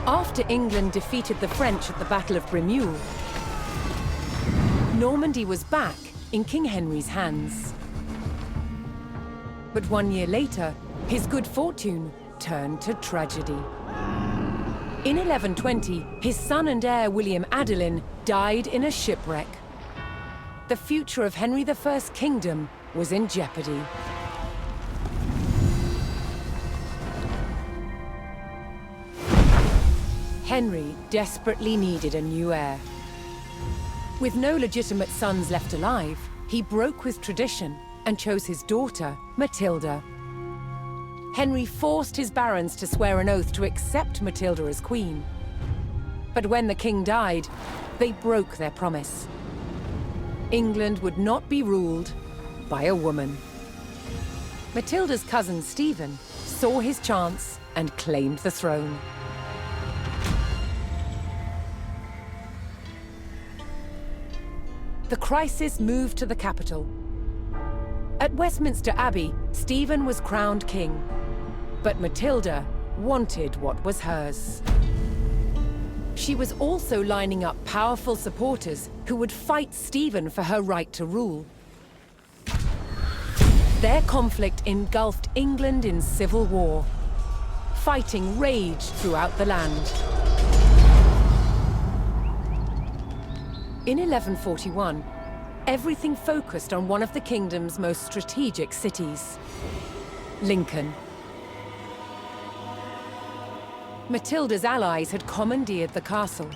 After England defeated the French at the Battle of Bremule, Normandy was back in King Henry's hands. But 1 year later, his good fortune turned to tragedy. In 1120, his son and heir William Adelin died in a shipwreck. The future of Henry I's kingdom was in jeopardy. Henry desperately needed a new heir. With no legitimate sons left alive, he broke with tradition and chose his daughter, Matilda. Henry forced his barons to swear an oath to accept Matilda as queen. But when the king died, they broke their promise. England would not be ruled by a woman. Matilda's cousin Stephen saw his chance and claimed the throne. The crisis moved to the capital. At Westminster Abbey, Stephen was crowned king, but Matilda wanted what was hers. She was also lining up powerful supporters who would fight Stephen for her right to rule. Their conflict engulfed England in civil war. Fighting raged throughout the land. In 1141, everything focused on one of the kingdom's most strategic cities, Lincoln. Matilda's allies had commandeered the castle.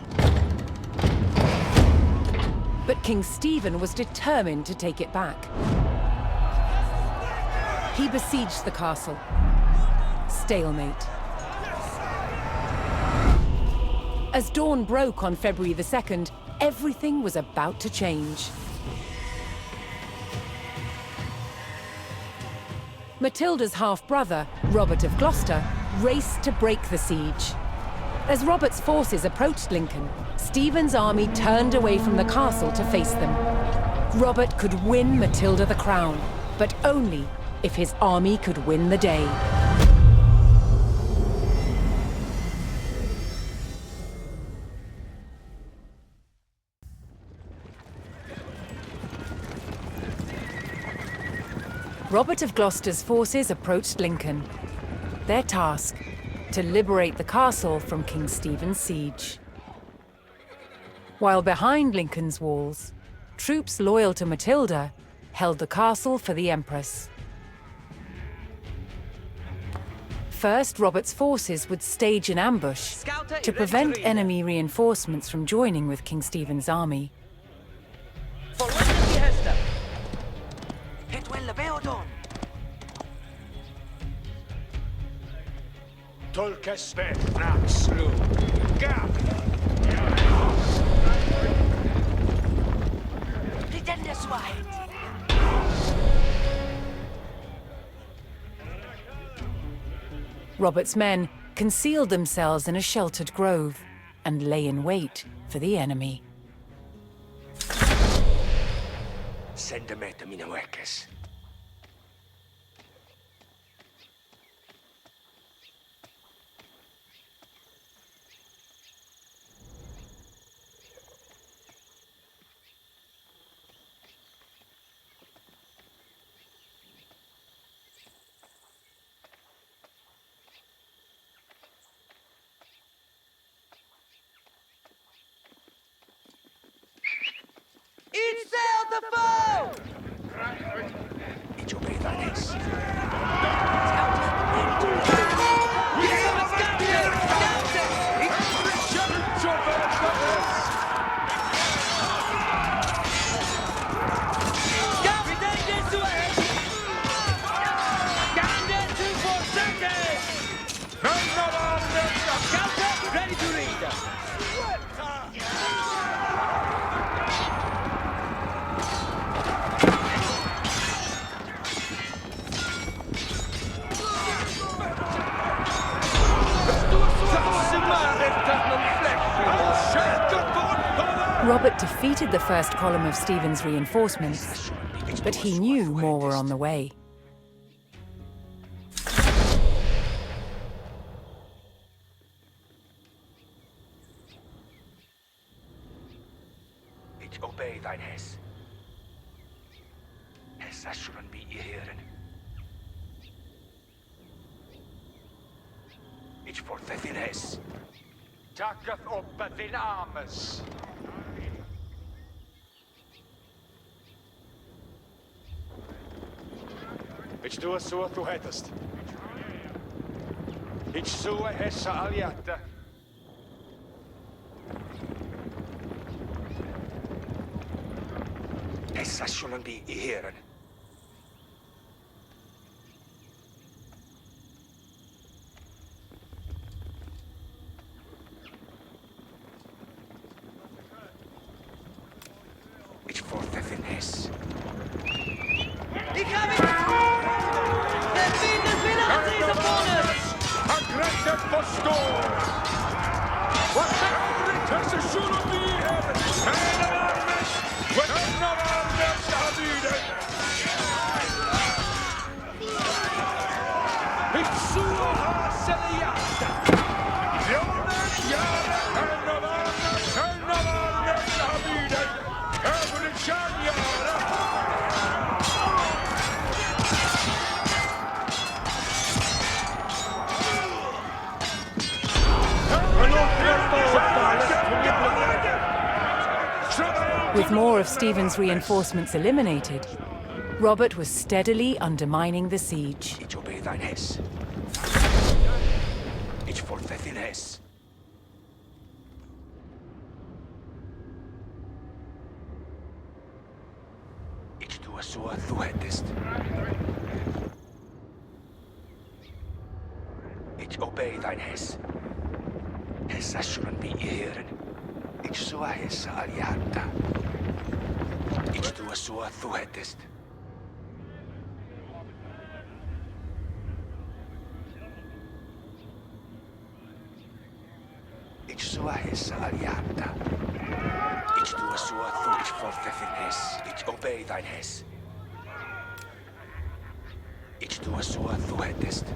But King Stephen was determined to take it back. He besieged the castle. Stalemate. As dawn broke on February the 2nd, everything was about to change. Matilda's half-brother, Robert of Gloucester, raced to break the siege. As Robert's forces approached Lincoln, Stephen's army turned away from the castle to face them. Robert could win Matilda the crown, but only if his army could win the day. Robert of Gloucester's forces approached Lincoln. Their task, to liberate the castle from King Stephen's siege. While behind Lincoln's walls, troops loyal to Matilda held the castle for the Empress. First, Robert's forces would stage an ambush to prevent enemy reinforcements from joining with King Stephen's army. Robert's men concealed themselves in a sheltered grove and lay in wait for the enemy. Robert defeated the first column of Stephen's reinforcements, but he knew more were on the way. shouldn't be here. Ich fortsätter es. Tacketh uppe din armes. Ich tue so, du hättest. Ich suche hessa aljatta. Essa shouldn't be here. Ich fortsätter es. Ich habe ihn! Der Fiend upon us! Aggressive for store! What the Empress shouldn't be here! And of armes! When of armes are needed! Ich suche Haseliata! Jonas Jahre! And of armes are needed! Every Jahre! With more of Stephen's reinforcements eliminated, Robert was steadily undermining the siege. Ich obey thine hess. Ich fortsätter es. Ich tue so, du hättest. Ich obey thine hess. Hessa shouldn't be here. Ich sua hessa aljatta. Ich tue so, du hättest. Ich sua hessa aljatta. Ich tue so, du ich fortsätter es. Ich obey thine hess. Ich tue so, du hättest.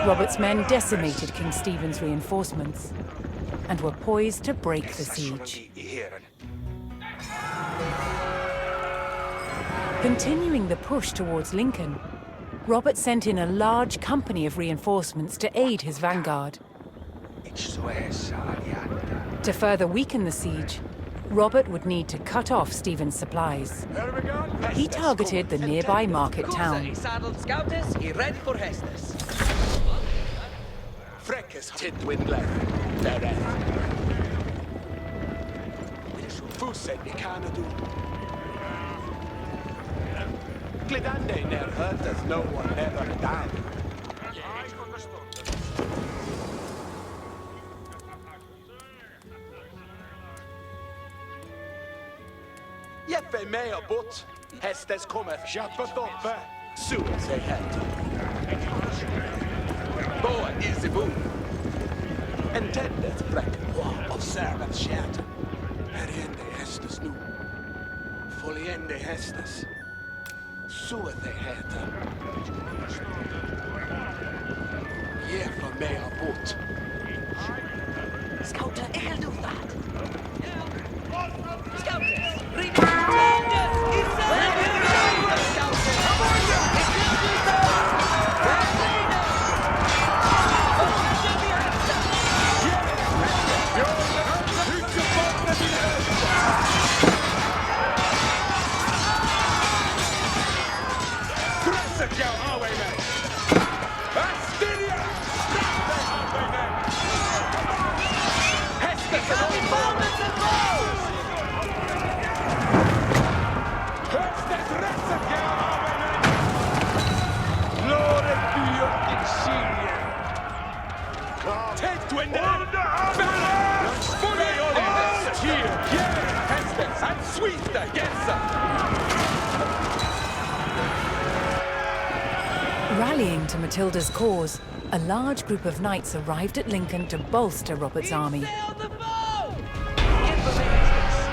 Robert's men decimated King Stephen's reinforcements and were poised to break the siege. Continuing the push towards Lincoln, Robert sent in a large company of reinforcements to aid his vanguard. To further weaken the siege, Robert would need to cut off Stephen's supplies. He targeted the nearby market town. He saddled scouters, he ready for Hestus. Freckes tidwindler, därefter. Fullständigt kan du. Glidande när hördes no one ever down. Jeppe med och bort. Hästes kommer. Köpet uppe. Sua sig här. Bojan is the boom. Intended bräcken var av servants kärten. Här ände hästes nu. Följ ände hästes. Så är det heter. Ge från mig av bort. Scouter, I'll do that. Scouters, read Take to in der! Spurgejonen! Stier! Yeah! Hestes! Ein Swister! Yes! Rallying to Matilda's cause, a large group of knights arrived at Lincoln to bolster Robert's army. Sail the bow! Get for me, Hestes.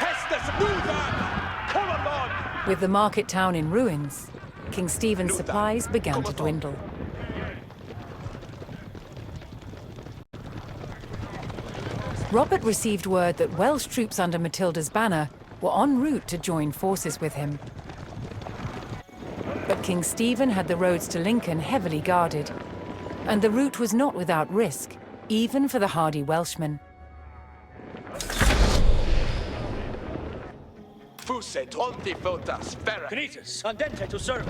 Hestes! Move on! Come on! With the market town in ruins, King Stephen's supplies began to dwindle. Robert received word that Welsh troops under Matilda's banner were en route to join forces with him. But King Stephen had the roads to Lincoln heavily guarded, and the route was not without risk, even for the hardy Welshmen. Fusse tolti fotas ferra. Knights, andente to serve.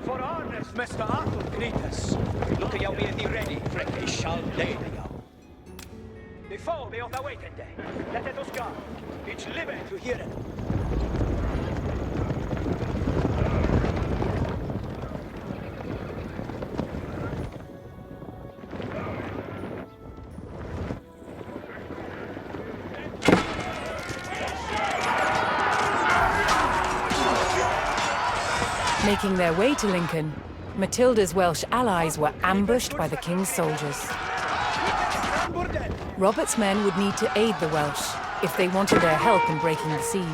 For arnes mesta Arthur Knights. Look jag be thee ready, fräcke shall lay thee. The foe be off awaiting day. Let it us go. It's living to hear it. Making their way to Lincoln, Matilda's Welsh allies were ambushed by the king's soldiers. Robert's men would need to aid the Welsh if they wanted their help in breaking the siege.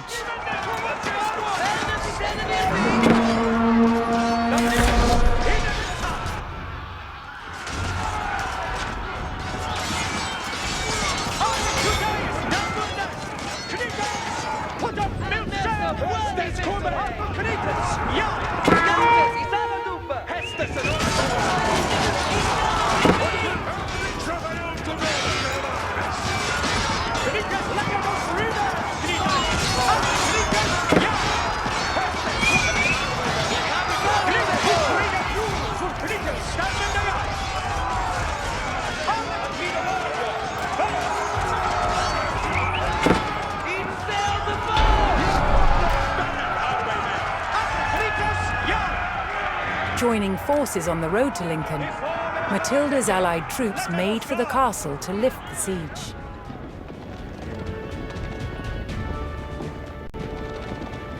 Joining forces on the road to Lincoln, Matilda's allied troops made for the castle to lift the siege.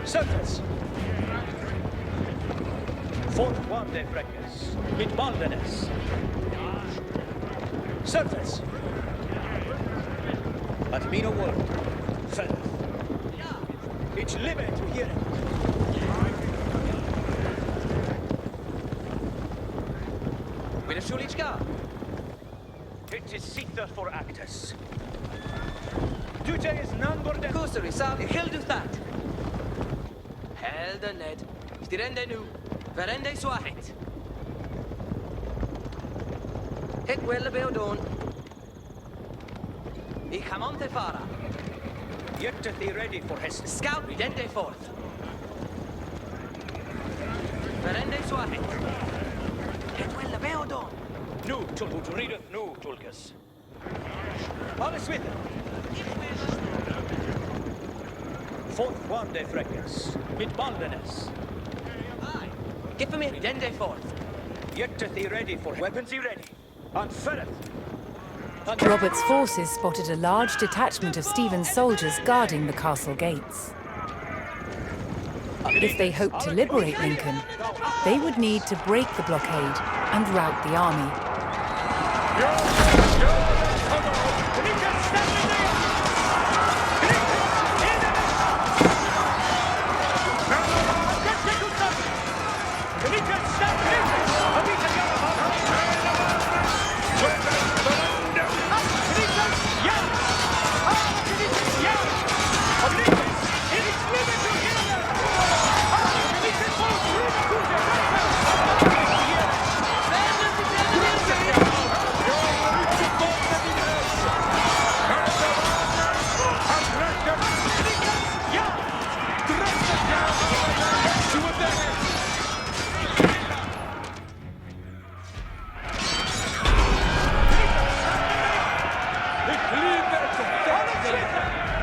Surface. Fort one de Freckes, mit Baldenes. Surface. But mean a word, fella. It's living to hear it. With a Shulichka. It is Sitha for Actus. Dute is none but the Kusuri, Sali, Hildu that. Helda Ned. Stirende nu. Verende Swahit. Hit Wella Beodon. I Hamonte Fara. Yet to be ready for his Scout Dente forth. Verende Swahit. Hit Wella Beodon. Nu to readeth nu Tulkas. All is with him. Fourth one de Freckes, mit Baldenes. Aye. Give him in, Dende forth. Yet to be ready for weapons ready. On Ferret. Robert's forces spotted a large detachment of Stephen's soldiers guarding the castle gates. If they hoped to liberate Lincoln, they would need to break the blockade and rout the army.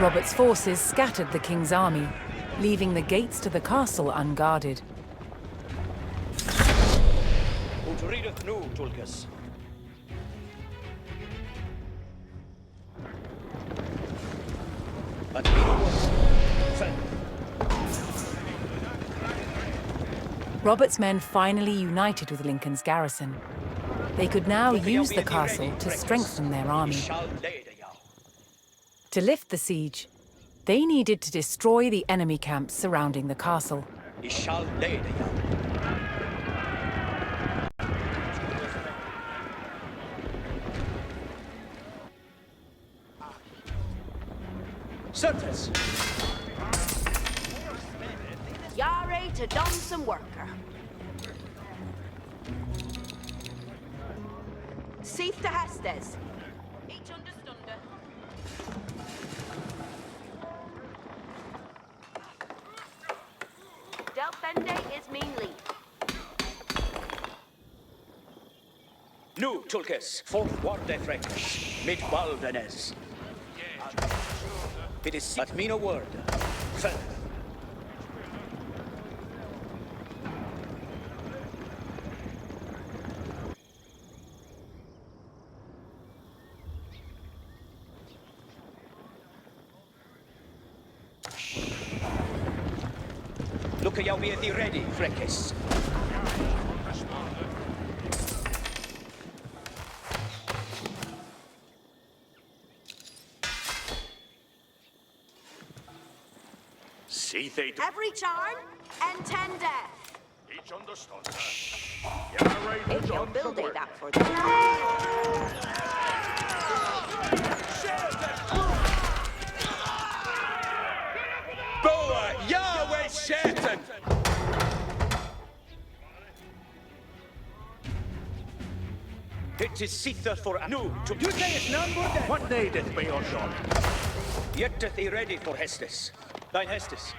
Robert's forces scattered the king's army, leaving the gates to the castle unguarded. To read Redet nu, Tulkas. But Robert's men finally united with Lincoln's garrison. They could now use the castle to strengthen their army. To lift the siege, they needed to destroy the enemy camps surrounding the castle. Certes! Yare to done some worker. Seif to Hastes. Each understunder. Del Fende is mean lead. Nu, Tulkas, fourth warde Frankish, mid Baldanes. It is but mean a word. Fel. Look, you'll be ready, Frankis. Every charm and 10 death. Each understood. If you'll build it that for them. Boa, Yahweh Satan! It is Sitha for Nu. You say it's none more than. What needeth Bojan? Yet doth he ready for Hestes. Thine Hestes.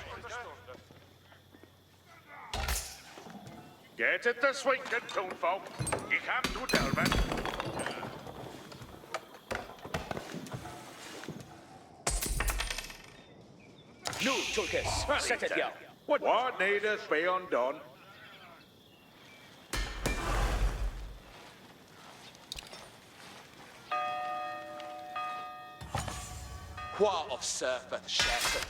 Get it this week, good toonfolk. You can't do Delvin. Nu, Tulkas. Set it, yeah. What needeth be undone? What of surfeth shattered?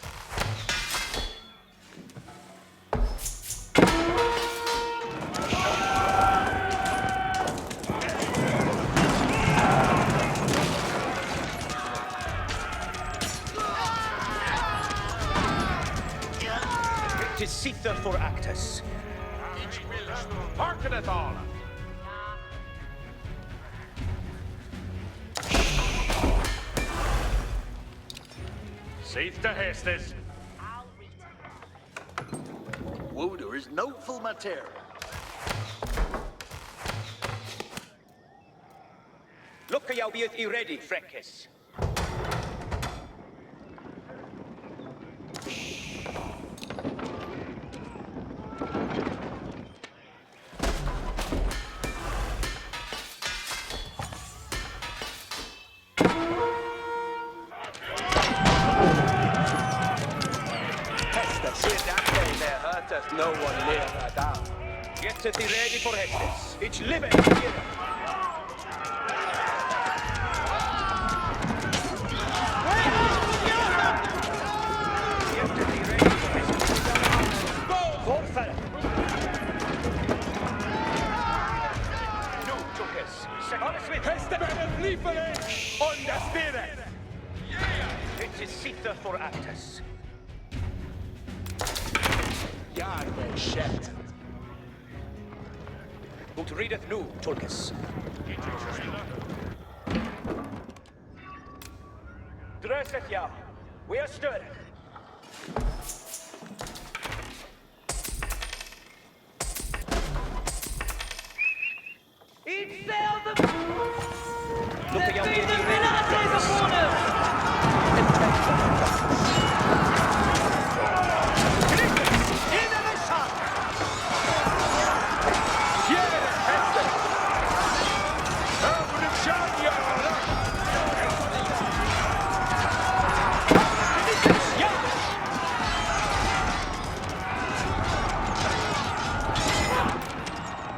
It is Sitha for Actus. Hearkeneth all. Seeth to Hestes. Wooder is noteful material. Look, you'll be ready, Frankis. No one near her down. Get to the ready for Hestes. It's living here. It is Sitha for Actus. Yahweh shet. Ut readeth nu, Tulkas. Dresseth ya. We are stirred. Each sail the... Look at your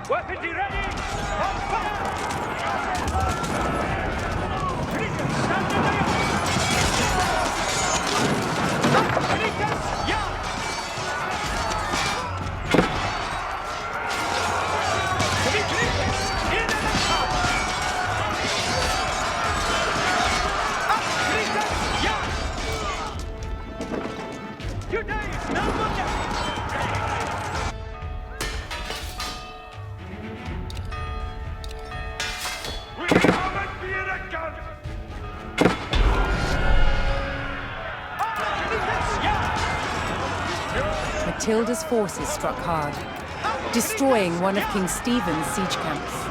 Weapons ready! Matilda's forces struck hard, destroying one of King Stephen's siege camps.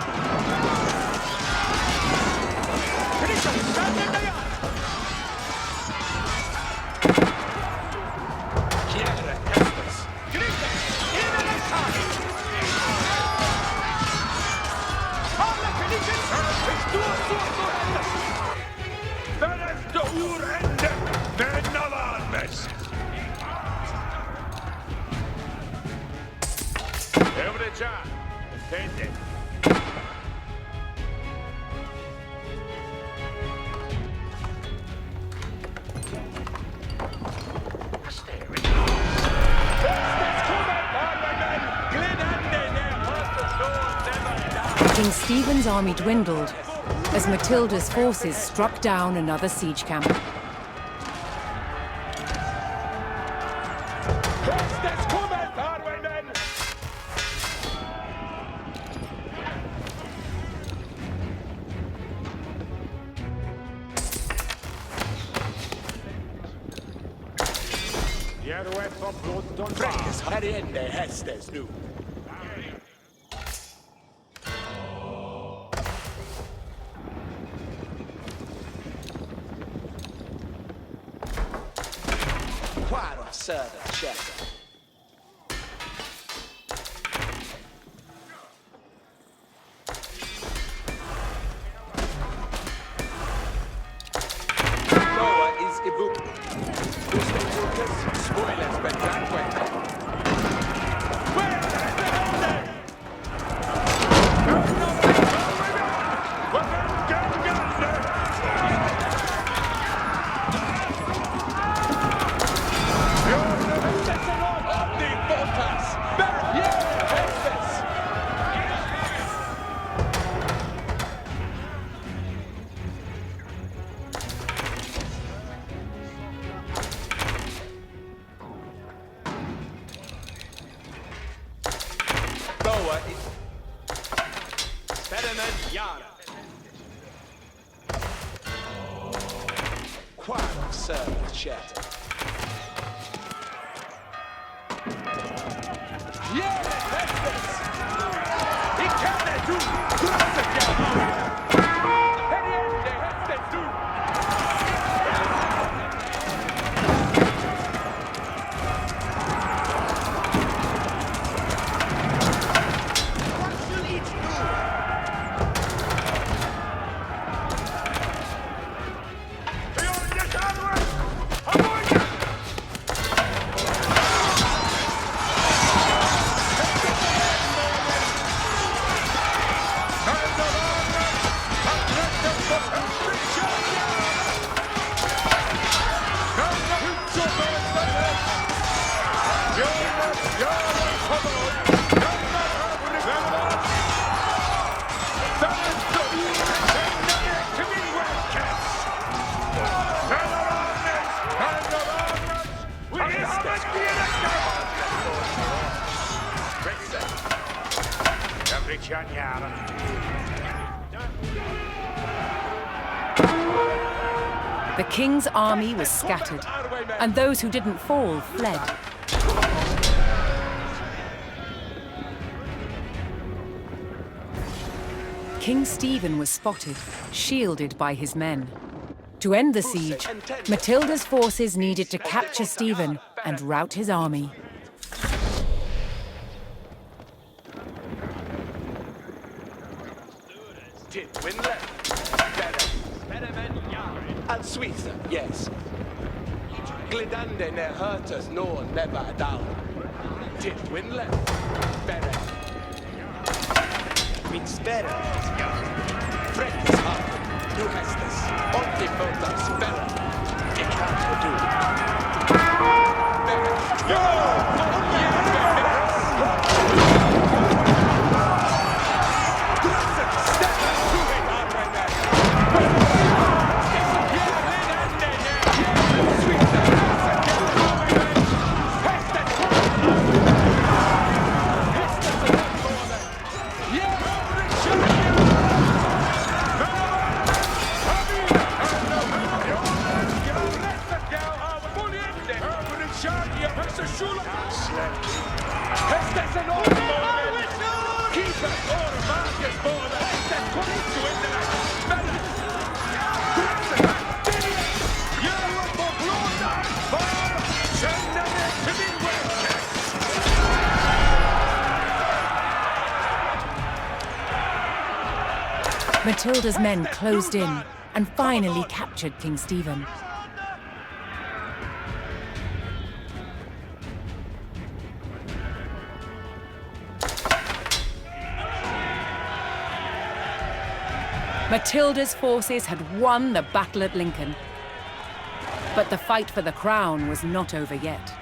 King Stephen's army dwindled as Matilda's forces struck down another siege camp. Fräckes herrende hästes nu. Quite of söder kätte. Noah is i book. Spoilers, but that way. The king's army was scattered, and those who didn't fall fled. King Stephen was spotted, shielded by his men. To end the siege, Matilda's forces needed to capture Stephen and rout his army. And Switzer, yes. Glidande ne hurtus nor never down. Tit winlet, better. Means better. Freckes hard, du hästes. Onti fotas, better. Det kan du. Better. Yo! Shoot! Matilda's men closed in and finally captured King Stephen. Matilda's forces had won the battle at Lincoln. But the fight for the crown was not over yet.